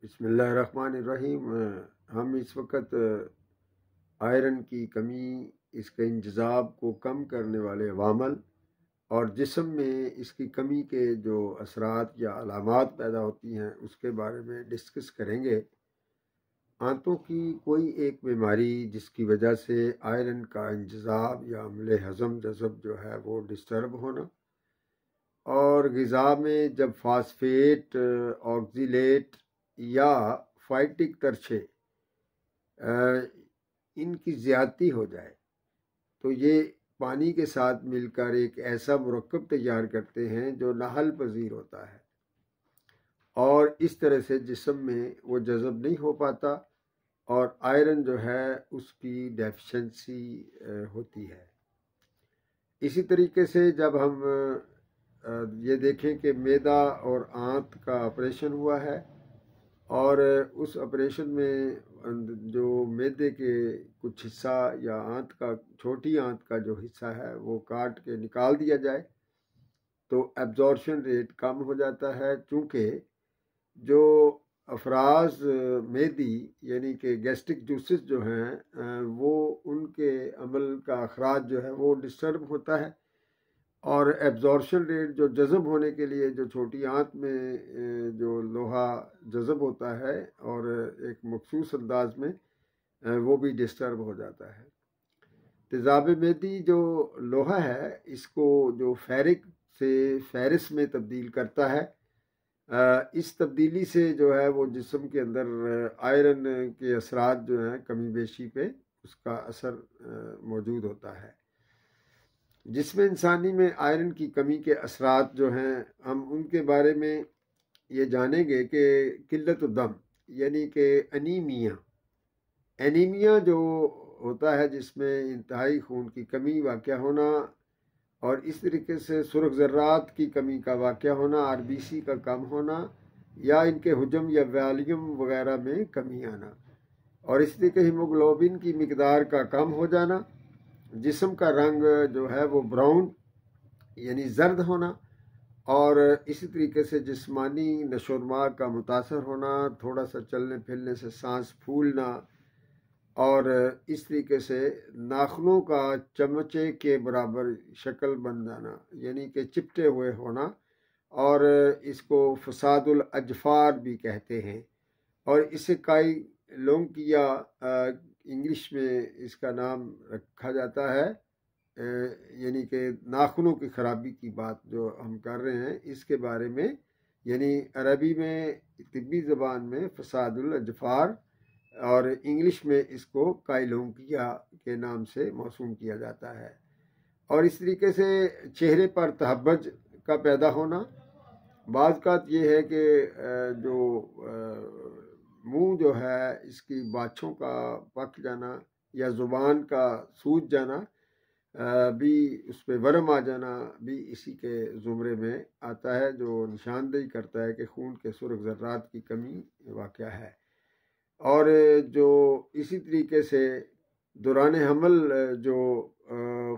بسم اللہ الرحمن الرحیم۔ ہم اس وقت آئرن کی کمی، اس کے انجذاب کو کم کرنے والے عوامل اور جسم میں اس کی کمی کے جو اثرات یا علامات پیدا ہوتی ہیں اس کے بارے میں ڈسکس کریں گے۔ آنتوں کی کوئی ایک بیماری جس کی وجہ سے آئرن کا انجذاب یا عمل ہضم جذب جو ہے وہ ڈسٹرب ہونا، اور غذا میں جب فاسفیٹ، آکزیلیٹ یا فائٹک ترچھے ان کی زیادتی ہو جائے تو یہ پانی کے ساتھ مل کر ایک ایسا مرکب تیار کرتے ہیں جو ناحل پذیر ہوتا ہے، اور اس طرح سے جسم میں وہ جذب نہیں ہو پاتا اور آئرن جو ہے اس کی ڈیفیشنسی ہوتی ہے۔ اسی طریقے سے جب ہم یہ دیکھیں کہ معدہ اور آنت کا آپریشن ہوا ہے اور اس آپریشن میں جو معدے کے کچھ حصہ یا آنت کا، چھوٹی آنت کا جو حصہ ہے وہ کاٹ کے نکال دیا جائے تو ایبزارپشن ریٹ کم ہو جاتا ہے، چونکہ جو افراز معدی یعنی کہ گیسٹرک جوسز جو ہیں وہ ان کے عمل کا اخراج جو ہے وہ ڈسٹرب ہوتا ہے، اور ایبزارپشن ریٹ جو جذب ہونے کے لیے جو چھوٹی آنت میں جو لوہا جذب ہوتا ہے اور ایک مخصوص انداز میں وہ بھی ڈسٹرب ہو جاتا ہے۔ تیزاب معدی جو لوہا ہے اس کو جو فیرک سے فیرس میں تبدیل کرتا ہے، اس تبدیلی سے جو ہے وہ جسم کے اندر آئرن کے اثرات جو ہیں کمی بیشی پہ اس کا اثر موجود ہوتا ہے۔ جسم انسانی میں آئرن کی کمی کے اثرات جو ہیں ہم ان کے بارے میں یہ جانیں گے کہ قلت الدم یعنی کہ انیمیا جو ہوتا ہے جس میں انتہائی خون کی کمی واقع ہونا، اور اس طریقے سے سرخ ذرات کی کمی کا واقع ہونا، RBC کا کم ہونا یا ان کے حجم یا والیوم وغیرہ میں کمی آنا، اور اس طریقے ہیموگلوبن کی مقدار کا کم ہو جانا، جسم کا رنگ جو ہے وہ براؤن یعنی زرد ہونا، اور اسی طریقے سے جسمانی نشو و نما کا متاثر ہونا، تھوڑا سا چلنے پھرنے سے سانس پھولنا، اور اس طریقے سے ناخنوں کا چمچے کے برابر شکل بن جانا یعنی کہ چپٹے ہوئے ہونا، اور اس کو فساد الاجفار بھی کہتے ہیں، اور اسے کائی لونکیا انگلش میں اس کا نام رکھا جاتا ہے، یعنی کہ ناخنوں کی خرابی کی بات جو ہم کر رہے ہیں اس کے بارے میں، یعنی عربی میں طبی زبان میں فساد الاجفار اور انگلش میں اس کو کائلونکیا کے نام سے موسوم کیا جاتا ہے۔ اور اس طریقے سے چہرے پر تہبج کا پیدا ہونا، بعض اوقات یہ ہے کہ جو منہ جو ہے اس کی باچھوں کا پک جانا یا زبان کا سوج جانا بھی، اس پہ ورم آ جانا بھی اسی کے زمرے میں آتا ہے، جو نشاندہی کرتا ہے کہ خون کے سرخ ذرات کی کمی واقع ہے۔ اور جو اسی طریقے سے دوران حمل جو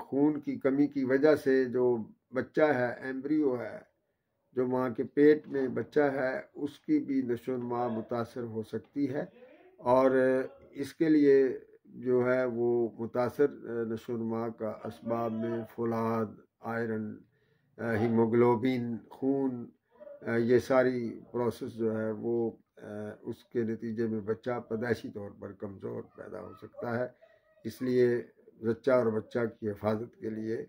خون کی کمی کی وجہ سے جو بچہ ہے، ایمبریو ہے، جو ماں کے پیٹ میں بچہ ہے، اس کی بھی نشو و نما متاثر ہو سکتی ہے، اور اس کے لیے جو ہے وہ متاثر نشو و نما کا اسباب میں فولاد، آئرن، ہیموگلوبن، خون، یہ ساری پروسیس جو ہے وہ اس کے نتیجے میں بچہ پیدائشی طور پر کمزور پیدا ہو سکتا ہے۔ اس لیے بچہ اور بچہ کی حفاظت کے لیے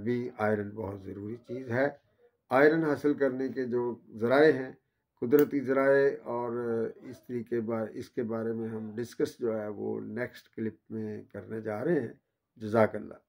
بھی آئرن بہت ضروری چیز ہے۔ آئرن حاصل کرنے کے جو ذرائع ہیں، قدرتی ذرائع، اور اس کے بارے میں ہم ڈسکس جو ہے وہ نیکسٹ کلپ میں کرنے جا رہے ہیں۔ جزاک اللہ۔